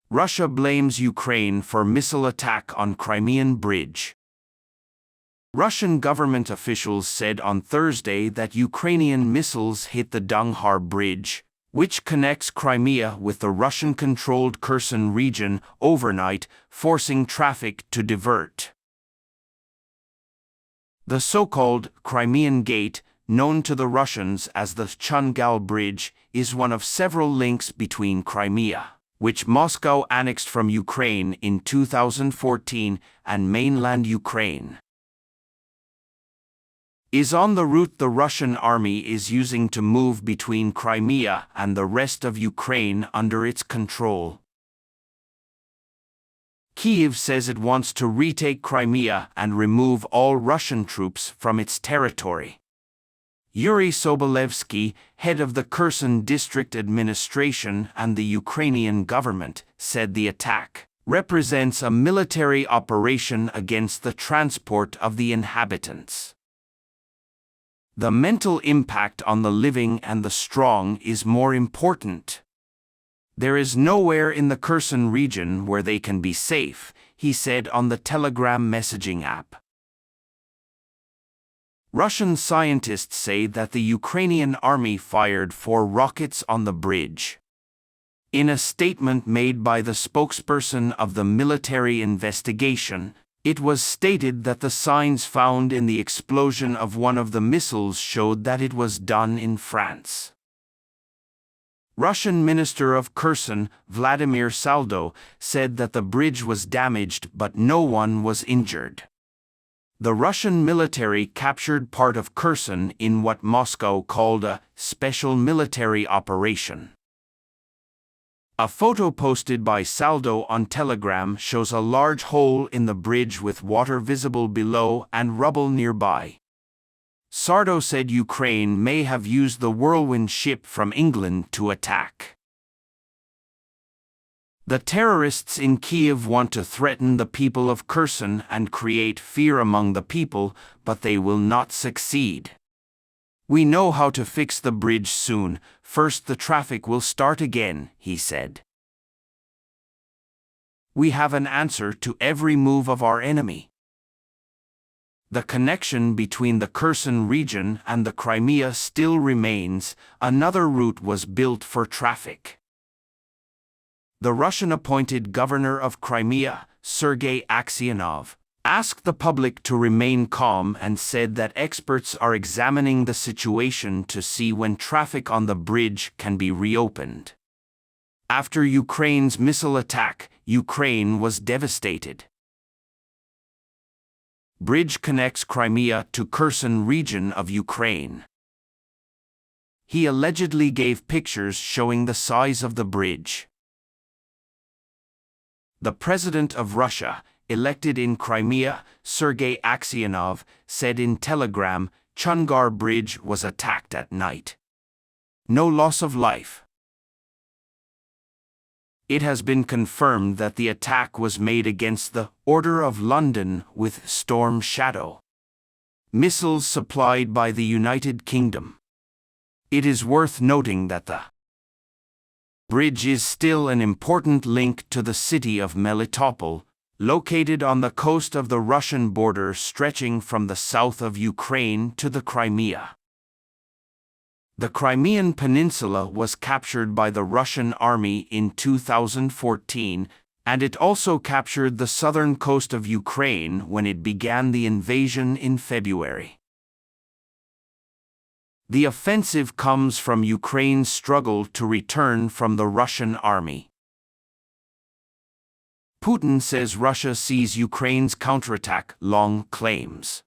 Russia blames Ukraine for missile attack on Crimean bridge. Russian government officials said on Thursday that Ukrainian missiles hit the Dunghar Bridge, which connects Crimea with the Russian-controlled Kherson region, overnight, forcing traffic to divert. The so-called Crimean Gate, known to the Russians as the Chungal Bridge, is one of several links between Crimea, which Moscow annexed from Ukraine in 2014, and mainland Ukraine. Is on the route the Russian army is using to move between Crimea and the rest of Ukraine under its control. Kyiv says it wants to retake Crimea and remove all Russian troops from its territory. Yuri Sobolevsky, head of the Kherson district administration and the Ukrainian government, said the attack represents a military operation against the transport of the inhabitants. The mental impact on the living and the strong is more important. There is nowhere in the Kherson region where they can be safe, he said on the Telegram messaging app. Russian scientists say that the Ukrainian army fired 4 rockets on the bridge. In a statement made by the spokesperson of the military investigation, it was stated that the signs found in the explosion of one of the missiles showed that it was done in France. Russian Minister of Kherson, Vladimir Saldo, said that the bridge was damaged but no one was injured. The Russian military captured part of Kherson in what Moscow called a special military operation. A photo posted by Saldo on Telegram shows a large hole in the bridge with water visible below and rubble nearby. Sardo said Ukraine may have used the Whirlwind ship from England to attack. The terrorists in Kyiv want to threaten the people of Kherson and create fear among the people, but they will not succeed. We know how to fix the bridge soon. First the traffic will start again, he said. We have an answer to every move of our enemy. The connection between the Kherson region and the Crimea still remains. Another route was built for traffic. The Russian-appointed governor of Crimea, Sergei Aksionov, asked the public to remain calm and said that experts are examining the situation to see when traffic on the bridge can be reopened. After Ukraine's missile attack, Ukraine was devastated. Bridge connects Crimea to Kherson region of Ukraine. He allegedly gave pictures showing the size of the bridge. The president of Russia, elected in Crimea, Sergei Aksionov, said in Telegram, Chungar Bridge was attacked at night. No loss of life. It has been confirmed that the attack was made against the Order of London with Storm Shadow missiles supplied by the United Kingdom. It is worth noting that the bridge is still an important link to the city of Melitopol, located on the coast of the Russian border stretching from the south of Ukraine to the Crimea. The Crimean Peninsula was captured by the Russian army in 2014, and it also captured the southern coast of Ukraine when it began the invasion in February. The offensive comes from Ukraine's struggle to return from the Russian army. Putin says Russia sees Ukraine's counterattack, long claims.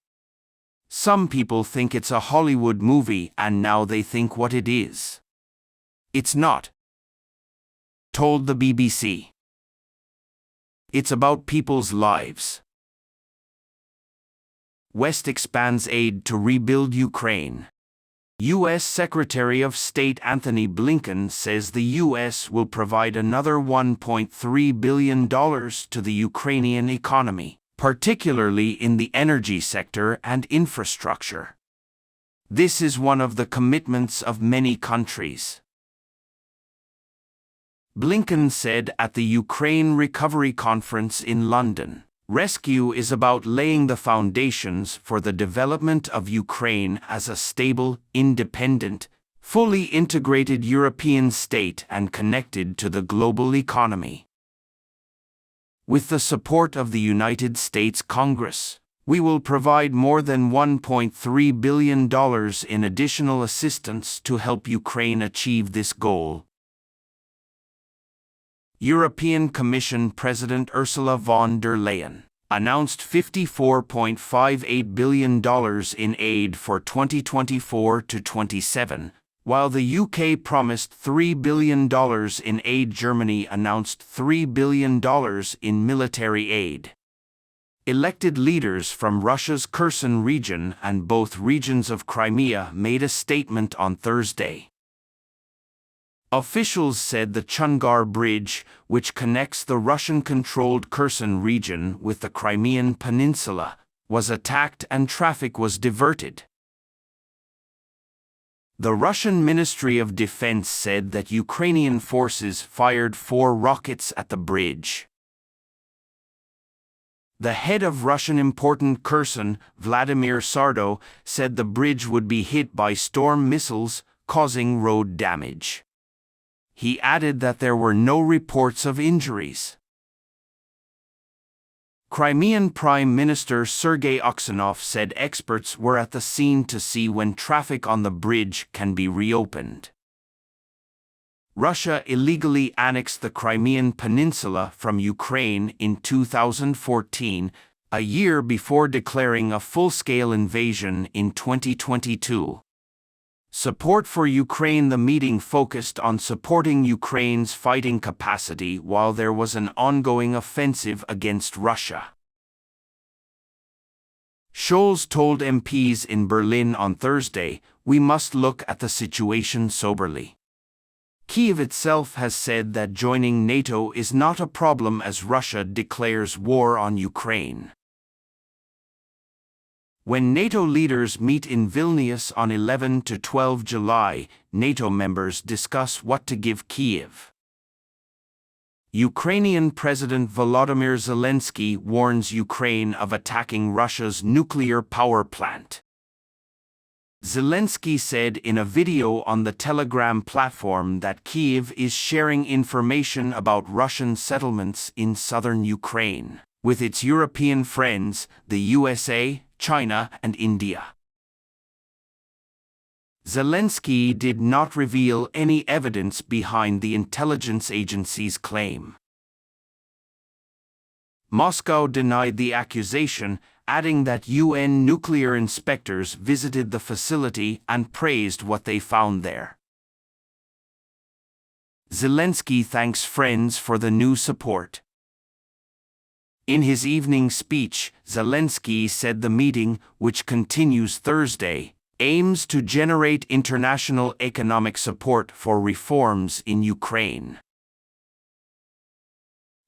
Some people think it's a Hollywood movie and now they think what it is. It's not, told the BBC. It's about people's lives. West expands aid to rebuild Ukraine. U.S. Secretary of State Anthony Blinken says the U.S. will provide another $1.3 billion to the Ukrainian economy, particularly in the energy sector and infrastructure. This is one of the commitments of many countries. Blinken said at the Ukraine Recovery Conference in London. Rescue is about laying the foundations for the development of Ukraine as a stable, independent, fully integrated European state and connected to the global economy. With the support of the United States Congress, we will provide more than $1.3 billion in additional assistance to help Ukraine achieve this goal. European Commission President Ursula von der Leyen announced $54.58 billion in aid for 2024 to 27, while the UK promised $3 billion in aid. Germany announced $3 billion in military aid. Elected leaders from Russia's Kherson region and both regions of Crimea made a statement on Thursday. Officials said the Chungar Bridge, which connects the Russian-controlled Kherson region with the Crimean Peninsula, was attacked and traffic was diverted. The Russian Ministry of Defense said that Ukrainian forces fired 4 rockets at the bridge. The head of Russian important Kherson, Vladimir Sardo, said the bridge would be hit by storm missiles, causing road damage. He added that there were no reports of injuries. Crimean Prime Minister Sergei Aksyonov said experts were at the scene to see when traffic on the bridge can be reopened. Russia illegally annexed the Crimean Peninsula from Ukraine in 2014, a year before declaring a full-scale invasion in 2022. Support for Ukraine. The meeting focused on supporting Ukraine's fighting capacity while there was an ongoing offensive against Russia. Scholz told MPs in Berlin on Thursday, "We must look at the situation soberly." Kyiv itself has said that joining NATO is not a problem as Russia declares war on Ukraine. When NATO leaders meet in Vilnius on 11 to 12 July, NATO members discuss what to give Kyiv. Ukrainian President Volodymyr Zelensky warns Ukraine of attacking Russia's nuclear power plant. Zelensky said in a video on the Telegram platform that Kyiv is sharing information about Russian settlements in southern Ukraine with its European friends, the USA, China, and India. Zelensky did not reveal any evidence behind the intelligence agency's claim. Moscow denied the accusation, adding that UN nuclear inspectors visited the facility and praised what they found there. Zelensky thanks friends for the new support. In his evening speech, Zelensky said the meeting, which continues Thursday, aims to generate international economic support for reforms in Ukraine.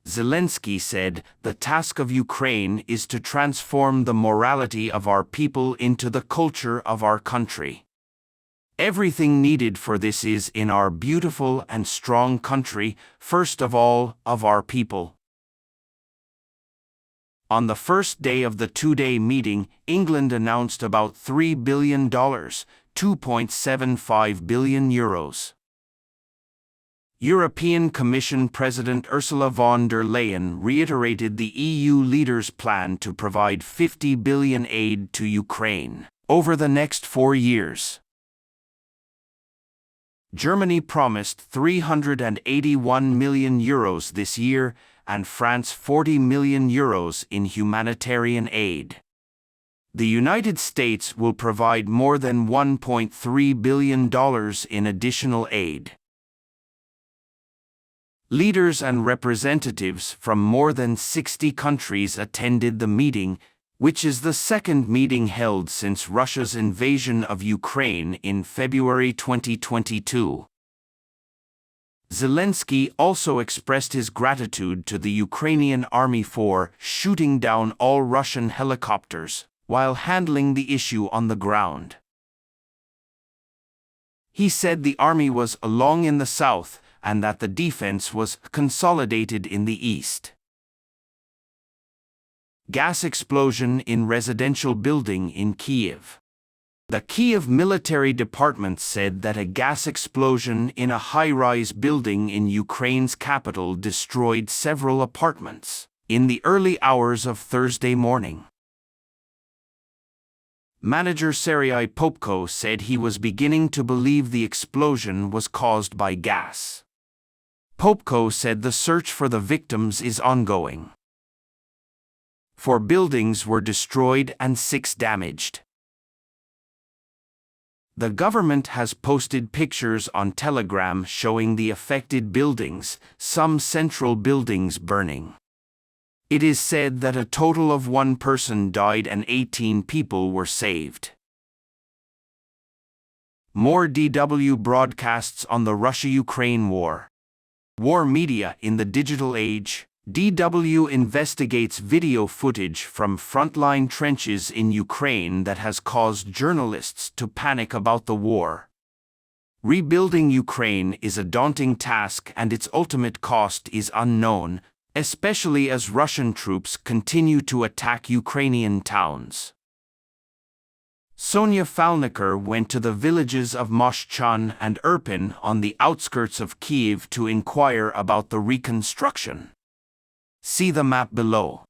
Zelensky said, "The task of Ukraine is to transform the morality of our people into the culture of our country. Everything needed for this is in our beautiful and strong country, first of all, of our people." On the first day of the two-day meeting, England announced about $3 billion, €2.75 billion. European Commission President Ursula von der Leyen reiterated the EU leaders' plan to provide €50 billion aid to Ukraine over the next 4 years. Germany promised €381 million this year, and France €40 million in humanitarian aid. The United States will provide more than $1.3 billion in additional aid. Leaders and representatives from more than 60 countries attended the meeting, which is the second meeting held since Russia's invasion of Ukraine in February 2022. Zelensky also expressed his gratitude to the Ukrainian army for shooting down all Russian helicopters while handling the issue on the ground. He said the army was along in the south, and that the defense was consolidated in the east. Gas explosion in residential building in Kyiv. The Kyiv Military Department said that a gas explosion in a high-rise building in Ukraine's capital destroyed several apartments in the early hours of Thursday morning. Manager Sergei Popko said he was beginning to believe the explosion was caused by gas. Popko said the search for the victims is ongoing. 4 buildings were destroyed and 6 damaged. The government has posted pictures on Telegram showing the affected buildings, some central buildings burning. It is said that a total of 1 person died and 18 people were saved. More DW broadcasts on the Russia-Ukraine war. War media in the digital age. DW investigates video footage from frontline trenches in Ukraine that has caused journalists to panic about the war. Rebuilding Ukraine is a daunting task and its ultimate cost is unknown, especially as Russian troops continue to attack Ukrainian towns. Sonia Falnikar went to the villages of Moshchan and Irpin on the outskirts of Kyiv to inquire about the reconstruction. See the map below.